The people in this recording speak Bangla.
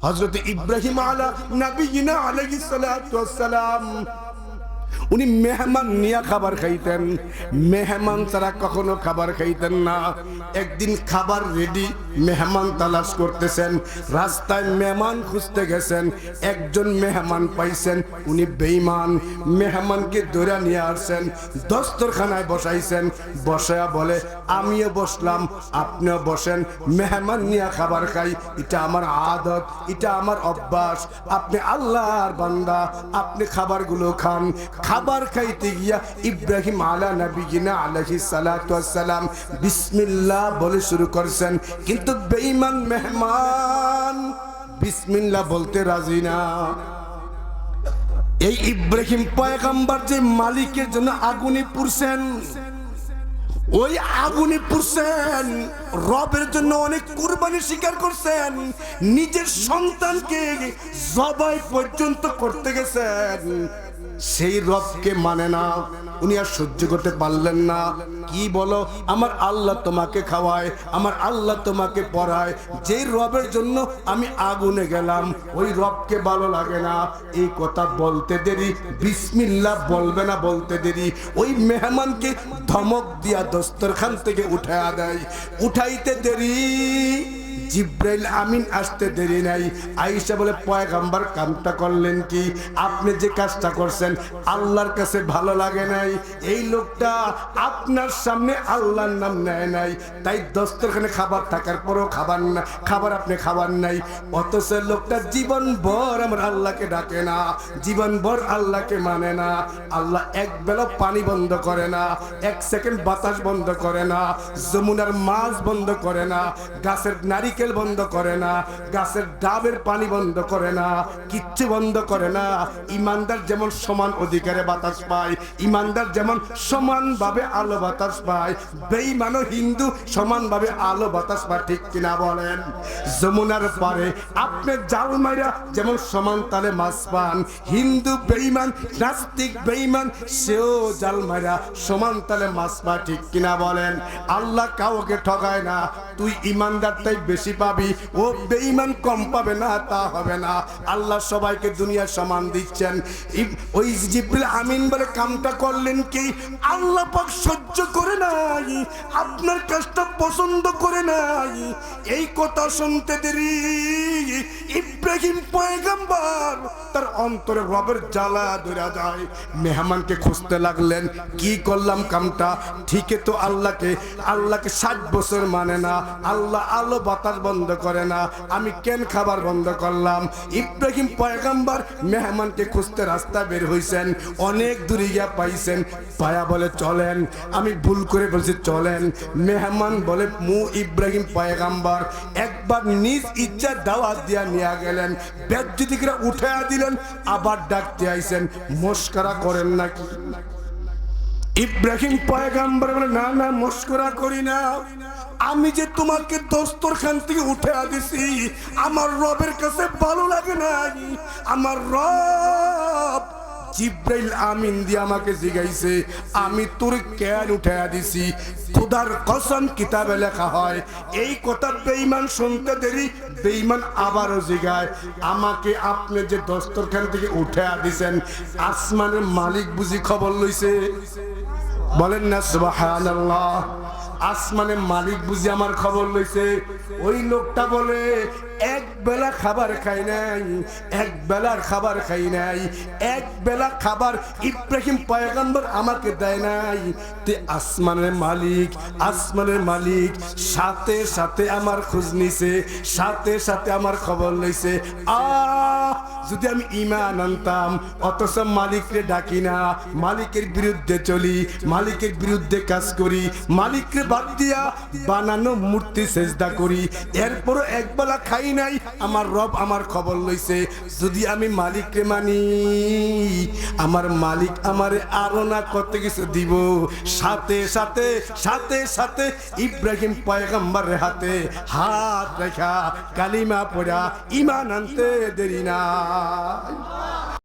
হযরত ইব্রাহিম আলা নবিয়িনা আলাইহিস সালাতু ওয়াস সালাম উনি মেহমান নিয়ে খাবার খাইতেন, মেহমান ছাড়া কখনো খাবার খাইতেন না। একদিন খাবার রেডি, মেহমান তালাশ করতেছেন, রাস্তায় মেহমান খুঁজতে গেছেন, একজন মেহমান পাইছেন, উনি বেঈমান। মেহমানকে ধরে নিয়ে আসছেন, দস্তরখানায় বসাইছেন, বসায়া বলে আমিও বসলাম, আপনিও বসেন, মেহমান নিয়ে খাবার খাই, এটা আমার আদত, এটা আমার অভ্যাস। আপনি আল্লাহর বান্দা, আপনি খাবারগুলো খান। খাবার খাইতে গিয়া ইব্রাহিম আলা নবিয়িনা আলাইহিস সালাতু ওয়াস সালাম বিসমিল্লাহ বলে শুরু করছেন, কিন্তু বেঈমান মেহমান বিসমিল্লাহ বলতে রাজি না। এই ইব্রাহিম পয়গম্বর যে মালিকের জন্য আগুনে পুড়ছেন, ওই আগুনে পুড়ছেন, রবের জন্য অনেক কুরবানি স্বীকার করছেন, নিজের সন্তানকে জবাই পর্যন্ত করতে গেছেন। সেই রবকে মানে না, উনি আর সহ্য করতে পারলেন না। কি বলো, আমার আল্লাহ তোমাকে খাওয়ায়, আমার আল্লাহ তোমাকে পড়ায়, যেই রবের জন্য আমি আগুনে গেলাম ওই রবকে ভালো লাগে না। এই কথা বলতে দেরি, বিসমিল্লাহ বলবে না বলতে দেরি, ওই মেহমানকে ধমক দিয়া দস্তরখান থেকে উঠায়া দেয়। উঠাইতে দেরি, জিব্রাইল আমিন আসতে দেরি নাই। আয়েশা বলে পয়গম্বর কামটা করলেন কি? আপনি যে কাজটা করছেন আল্লাহর কাছে ভালো লাগে নাই। এই লোকটা আপনার সামনে আল্লাহর নাম নেয় নাই, তাই দস্তরখানে খাবার থাকার পরও খাবার না, খাবার আপনি খাবার নাই। অথচ লোকটা জীবন ভর আমার আল্লাহকে ডাকে না, জীবন ভর আল্লাহকে মানে না। আল্লাহ এক বেলা পানি বন্ধ করে না, এক সেকেন্ড বাতাস বন্ধ করে না, যমুনার মাছ বন্ধ করে না, গাছের নারিকেল বন্ধ করে না, গাছের ডাবের পানি বন্ধ করে না, কিচ্ছু বন্ধ করে না। ইমানদার যেমন সমান অধিকারে বাতাস পায়, ইমানদার যেমন সমানভাবে আলো বাতাস পায়, বেঈমান ও হিন্দু সমানভাবে আলো বাতাস পায়, ঠিক কিনা বলেন? যমুনার পারে আপনি জাল মাইরা যেমন সমান তালে মাছ পান, হিন্দু বেঈমান, নাস্তিক বেঈমান সেও জাল মাইরা সমান তালে মাছ পায়, ঠিক কিনা বলেন? আল্লাহ কাউকে ঠকায় না, তুই ইমানদার তাই বেশি পাবি, ও বেঈমান কম পাবে না, তা হবে না। আল্লাহ সবাইকে দুনিয়া সমান দিচ্ছেন। ওই জিবরিল আমিন বলে কামটা করলেন কি? আল্লাহ পাক সহ্য করে নাই, আপনার কাজটা পছন্দ করে নাই। এই কথা শুনতে দেরি, ইব্রাহিম পয়গম্বর তার অন্তরে রবের জ্বালা ধরে যায়। মেহমানকে খুঁজতে লাগলেন, কি করলাম কামটা? ঠিকই তো, আল্লাহকে 60 বছর মানে না, আল্লাহ আলো বাতাস বন্ধ করে না, আমি কেন খাবার বন্ধ করলাম? ইব্রাহিম পয়গম্বর মেহমানকে খুঁজতে রাস্তা বের হইছেন, অনেক দূরে গিয়া পাইছেন, পায়া বলে চলেন। আমি ভুল করে বলছি চলেন। মেহমান বলে মু ইব্রাহিম পয়গম্বর একবার নিজ ইচ্ছা দাওয়াত দিয়া নিয়ে গেলেন, বেজ্জতি করে উঠায়া দিলেন, আবার ডাকতে আইছেন, মস্করা করেন নাকি? ইব্রাহিম পয়গম্বর বলে না না, মস্করা করি না, আমি যে তোমাকে দস্তরখান থেকে উঠে দিছি আমার রবের কাছে ভালো লাগে নাই। আমার রব জিব্রাইল আমিন দিয়ে আমাকে জিগাইছে আমি তোর কেন উঠাইয়া দিছি। খোদার কসম কিতাবে লেখা হয়, এই কথা বেঈমান শুনতে দেরি, বেঈমান আবারও জিগায়, আমাকে আপনি যে দস্তরখান থেকে উঠাইয়া দিছেন আসমানের মালিক বুঝি খবর লইছে? বলেন না সুবহানাল্লাহ। আসমানের মালিক বুঝি আমার খবর লইছে? ওই লোকটা বলে এক বেলা খাবার খাই নাই, এক বেলার খাবার খাই নাই, এক বেলা খাবার ইব্রাহিম পয়গম্বর আমাকে দেয় নাই। তে আসমানের মালিক, আসমানের মালিক সাথে সাথে আমার খোঁজ নিছে, সাথে সাথে আমার খবর লইছে। যদি আমি ঈমান আনতাম, অথচ মালিককে ডাকি না, মালিকের বিরুদ্ধে চলি, মালিকের বিরুদ্ধে কাজ করি, মালিককে বাদ দিয়া বানানো মূর্তি সেজদা করি, এরপরও একবেলা খাই নাই, আমার রব আমার খবর লইছে। যদি আমি মালিককে মানি, আমার মালিক আমারে আরো না কত কিছু দিব। সাথে সাথে সাথে সাথে ইব্রাহিম পয়গম্বরের হাতে হাত রেখা কালিমা পড়া ঈমান আনতে দেরি না।